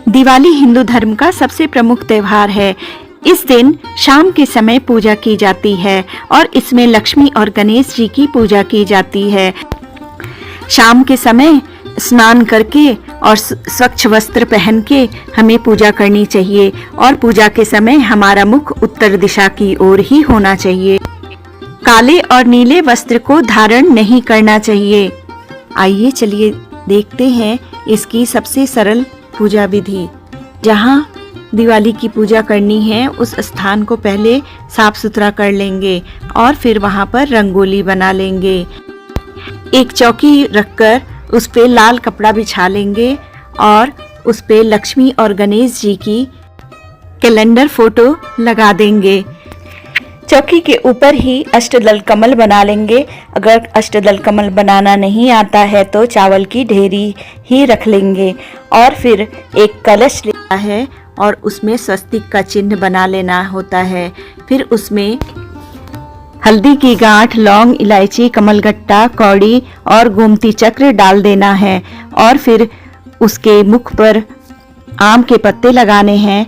दिवाली हिंदू धर्म का सबसे प्रमुख त्योहार है। इस दिन शाम के समय पूजा की जाती है और इसमें लक्ष्मी और गणेश जी की पूजा की जाती है। शाम के समय स्नान करके और स्वच्छ वस्त्र पहन के हमें पूजा करनी चाहिए और पूजा के समय हमारा मुख उत्तर दिशा की ओर ही होना चाहिए। काले और नीले वस्त्र को धारण नहीं करना चाहिए। आइए चलिए देखते हैं इसकी सबसे सरल पूजा विधि। जहाँ दिवाली की पूजा करनी है उस स्थान को पहले साफ सुथरा कर लेंगे और फिर वहाँ पर रंगोली बना लेंगे। एक चौकी रखकर उस पे लाल कपड़ा बिछा लेंगे और उस पे लक्ष्मी और गणेश जी की कैलेंडर फोटो लगा देंगे। चौकी के ऊपर ही अष्टदल कमल बना लेंगे। अगर अष्टदल कमल बनाना नहीं आता है तो चावल की ढेरी ही रख लेंगे और फिर एक कलश लेना है और उसमें स्वस्तिक का चिन्ह बना लेना होता है। फिर उसमें हल्दी की गांठ, लौंग, इलायची, कमलगट्टा, कौड़ी और गोमती चक्र डाल देना है और फिर उसके मुख पर आम के पत्ते लगाने हैं।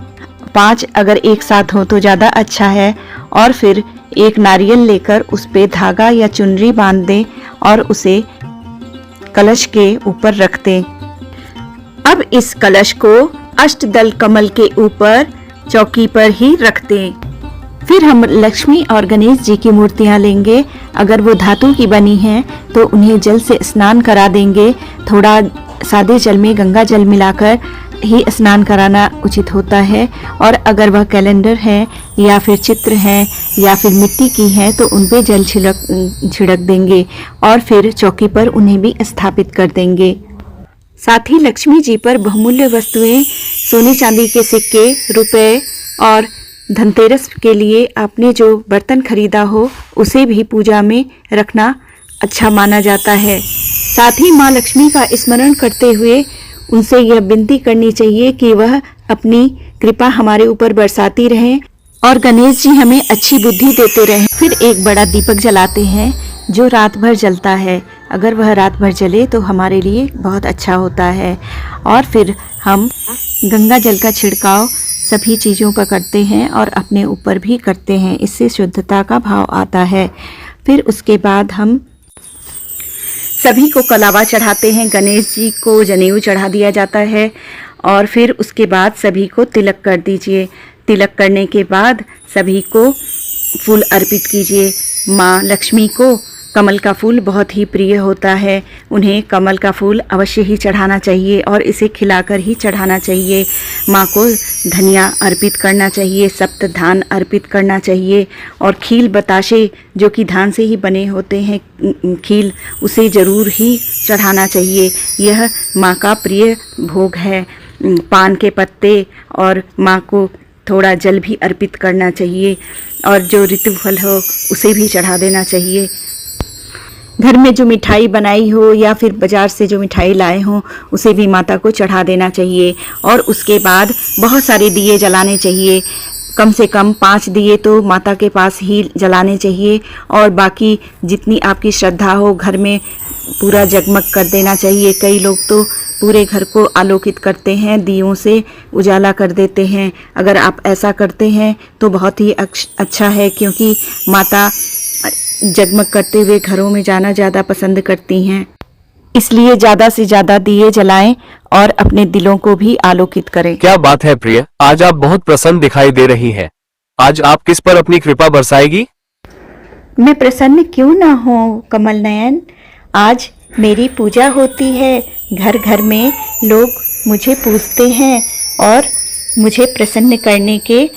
5 अगर एक साथ हो तो ज़्यादा अच्छा है। और फिर एक नारियल लेकर उस पे धागा या चुनरी बांध दें और उसे कलश के ऊपर रख दें। अब इस कलश को अष्टदल कमल के ऊपर चौकी पर ही रख दें। फिर हम लक्ष्मी और गणेश जी की मूर्तियां लेंगे। अगर वो धातु की बनी हैं तो उन्हें जल से स्नान करा देंगे। थोड़ा सादे जल में गंगा जल मिलाकर ही स्नान कराना उचित होता है। और अगर वह कैलेंडर है या फिर चित्र है या फिर मिट्टी की है तो उन पे जल छिड़क देंगे और फिर चौकी पर उन्हें भी स्थापित कर देंगे। साथ ही लक्ष्मी जी पर बहुमूल्य वस्तुएं, सोने चांदी के सिक्के, रुपए और धनतेरस के लिए आपने जो बर्तन खरीदा हो उसे भी पूजा में रखना अच्छा माना जाता है। साथ ही माँ लक्ष्मी का स्मरण करते हुए उनसे यह विनती करनी चाहिए कि वह अपनी कृपा हमारे ऊपर बरसाती रहें और गणेश जी हमें अच्छी बुद्धि देते रहें। फिर एक बड़ा दीपक जलाते हैं जो रात भर जलता है। अगर वह रात भर जले तो हमारे लिए बहुत अच्छा होता है। और फिर हम गंगा जल का छिड़काव सभी चीज़ों पर करते हैं और अपने ऊपर भी करते हैं। इससे शुद्धता का भाव आता है। फिर उसके बाद हम सभी को कलावा चढ़ाते हैं। गणेश जी को जनेऊ चढ़ा दिया जाता है और फिर उसके बाद सभी को तिलक कर दीजिए। तिलक करने के बाद सभी को फूल अर्पित कीजिए। माँ लक्ष्मी को कमल का फूल बहुत ही प्रिय होता है। उन्हें कमल का फूल अवश्य ही चढ़ाना चाहिए और इसे खिलाकर ही चढ़ाना चाहिए। माँ को धनिया अर्पित करना चाहिए, सप्त धान अर्पित करना चाहिए और खील बताशे जो कि धान से ही बने होते हैं खील, उसे ज़रूर ही चढ़ाना चाहिए। यह माँ का प्रिय भोग है। पान के पत्ते और माँ को थोड़ा जल भी अर्पित करना चाहिए और जो ऋतु फल हो उसे भी चढ़ा देना चाहिए। घर में जो मिठाई बनाई हो या फिर बाज़ार से जो मिठाई लाए हों उसे भी माता को चढ़ा देना चाहिए। और उसके बाद बहुत सारे दिए जलाने चाहिए। कम से कम 5 दिए तो माता के पास ही जलाने चाहिए और बाकी जितनी आपकी श्रद्धा हो घर में पूरा जगमग कर देना चाहिए। कई लोग तो पूरे घर को आलोकित करते हैं, दियों से उजाला कर देते हैं। अगर आप ऐसा करते हैं तो बहुत ही अच्छा है, क्योंकि माता जगमग करते हुए घरों में जाना ज़्यादा पसंद करती हैं। इसलिए ज़्यादा से ज़्यादा दिए जलाएं और अपने दिलों को भी आलोकित करें। क्या बात है प्रिय, आज आप बहुत प्रसन्न दिखाई दे रही हैं। आज आप किस पर अपनी कृपा बरसाएगी? मैं प्रसन्न क्यों ना हूँ कमल नयन। आज मेरी पूजा होती है। घर घर में लोग मुझे पूजते हैं और मुझे प्रसन्न करने के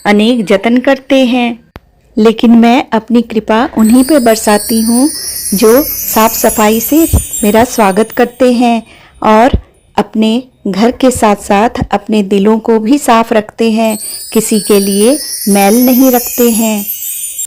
अनेक जतन करते हैं। लेकिन मैं अपनी कृपा उन्हीं पर बरसाती हूँ जो साफ सफाई से मेरा स्वागत करते हैं और अपने घर के साथ साथ अपने दिलों को भी साफ रखते हैं। किसी के लिए मैल नहीं रखते हैं।